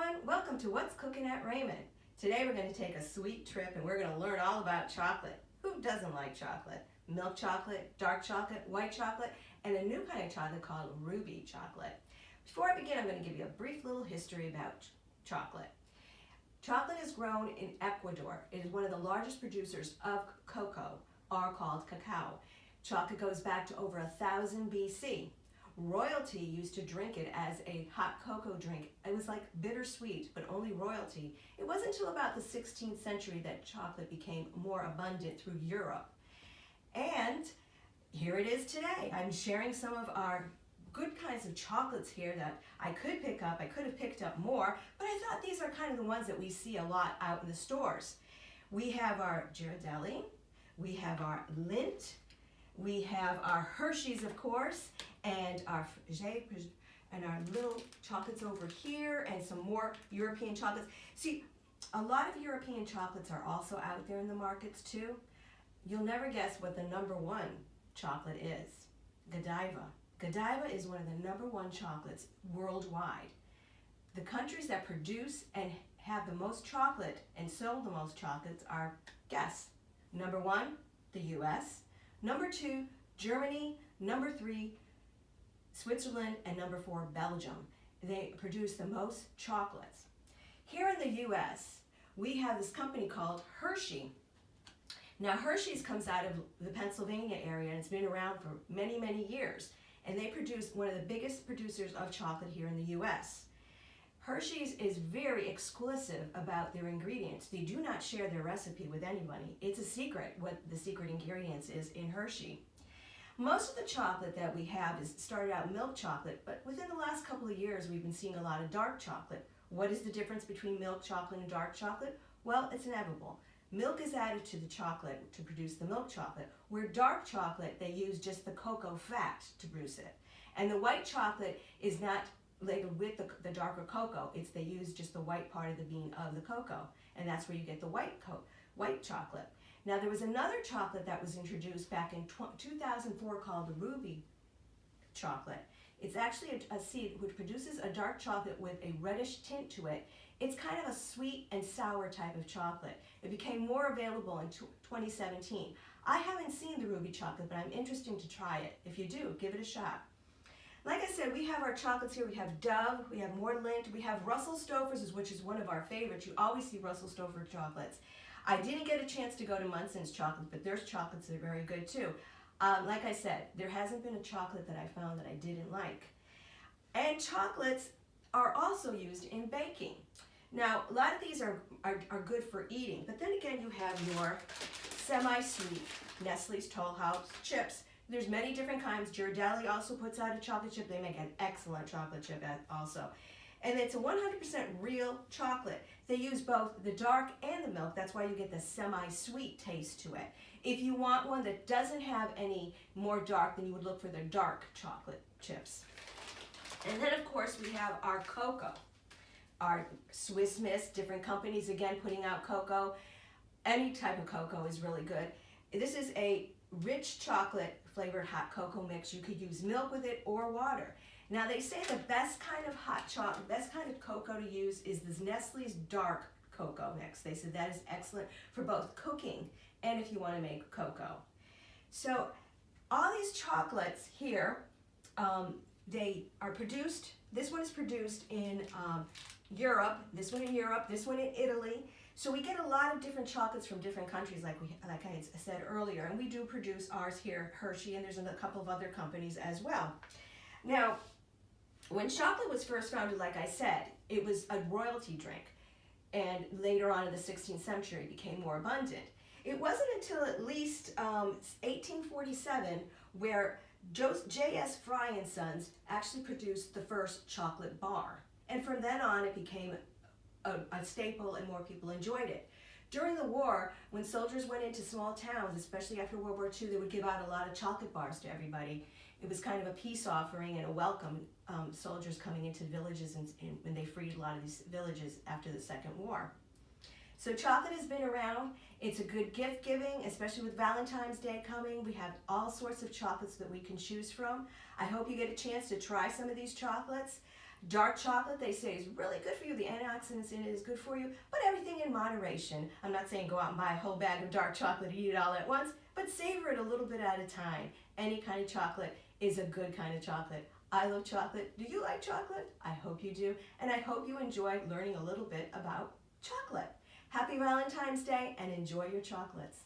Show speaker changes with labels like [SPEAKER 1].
[SPEAKER 1] everyone, welcome to What's Cooking at Raymond. Today we're going to take a sweet trip and we're going to learn all about chocolate. Who doesn't like chocolate? Milk chocolate, dark chocolate, white chocolate, and a new kind of chocolate called ruby chocolate. Before I begin, I'm going to give you a brief little history about chocolate. Chocolate is grown in Ecuador. It is one of the largest producers of cocoa, or called cacao. Chocolate goes back to over 1000 BC. Royalty used to drink it as a hot cocoa drink. It was like bittersweet, but only royalty. It wasn't until about the 16th century that chocolate became more abundant through Europe. And here it is today. I'm sharing some of our good kinds of chocolates here that I could pick up. I could have picked up more, but I thought these are kind of the ones that we see a lot out in the stores. We have our Ghirardelli, we have our Lindt, we have our Hershey's, of course, and our little chocolates over here, and some more European chocolates. See, a lot of European chocolates are also out there in the markets too. You'll never guess what the #1 chocolate is. Godiva. Godiva is one of the #1 chocolates worldwide. The countries that produce and have the most chocolate and sell the most chocolates are, guess, #1, the US, #2, Germany, #3, Switzerland, and #4, Belgium. They produce the most chocolates. Here in the US, we have this company called Hershey. Now, Hershey's comes out of the Pennsylvania area, and it's been around for many, many years. And they produce one of the biggest producers of chocolate here in the US. Hershey's is very exclusive about their ingredients. They do not share their recipe with anybody. It's a secret what the secret ingredients is in Hershey. Most of the chocolate that we have is started out milk chocolate, but within the last couple of years we've been seeing a lot of dark chocolate. What is the difference between milk chocolate and dark chocolate? Well, it's inevitable. Milk is added to the chocolate to produce the milk chocolate, where dark chocolate, they use just the cocoa fat to produce it. And the white chocolate is not labeled with the darker cocoa. They use just the white part of the bean of the cocoa, and that's where you get the white chocolate. Now, there was another chocolate that was introduced back in 2004 called the ruby chocolate. It's actually a seed which produces a dark chocolate with a reddish tint to it. It's kind of a sweet and sour type of chocolate. It became more available in 2017. I haven't seen the ruby chocolate, but I'm interested to try it. If you do, give it a shot. Like I said, we have our chocolates here. We have Dove, we have more Lindt, we have Russell Stover's, which is one of our favorites. You always see Russell Stover chocolates. I didn't get a chance to go to Munson's chocolate, but there's chocolates that are very good too. Like I said, there hasn't been a chocolate that I found that I didn't like. And chocolates are also used in baking. Now, a lot of these are good for eating, but then again, you have your semi-sweet Nestle's Toll House chips. There's many different kinds. Ghirardelli also puts out a chocolate chip. They make an excellent chocolate chip also. And it's a 100% real chocolate. They use both the dark and the milk. That's why you get the semi-sweet taste to it. If you want one that doesn't have any more dark, then you would look for the dark chocolate chips. And then, of course, we have our cocoa. Our Swiss Miss, different companies, again, putting out cocoa. Any type of cocoa is really good. This is a rich chocolate flavored hot cocoa mix. You could use milk with it or water. Now, they say the best kind of hot chocolate, best kind of cocoa to use is this Nestle's dark cocoa mix. They said that is excellent for both cooking and if you want to make cocoa. So all these chocolates here, they are produced, this one is produced in Europe, this one in Europe, this one in Italy. So we get a lot of different chocolates from different countries, like I had said earlier, and we do produce ours here at Hershey, and there's a couple of other companies as well. Now, when chocolate was first founded, like I said, it was a royalty drink, and later on in the 16th century it became more abundant. It wasn't until at least 1847 where J.S. Fry and Sons actually produced the first chocolate bar. And from then on, it became a staple and more people enjoyed it. During the war, when soldiers went into small towns, especially after World War II, they would give out a lot of chocolate bars to everybody. It was kind of a peace offering and a welcome, soldiers coming into villages and when they freed a lot of these villages after the Second War. So chocolate has been around. It's a good gift giving, especially with Valentine's Day coming. We have all sorts of chocolates that we can choose from. I hope you get a chance to try some of these chocolates. Dark chocolate, they say, is really good for you. The antioxidants in it is good for you, but everything in moderation. I'm not saying go out and buy a whole bag of dark chocolate and eat it all at once, but savor it a little bit at a time. Any kind of chocolate is a good kind of chocolate. I love chocolate. Do you like chocolate? I hope you do, and I hope you enjoyed learning a little bit about chocolate. Happy Valentine's Day, and enjoy your chocolates.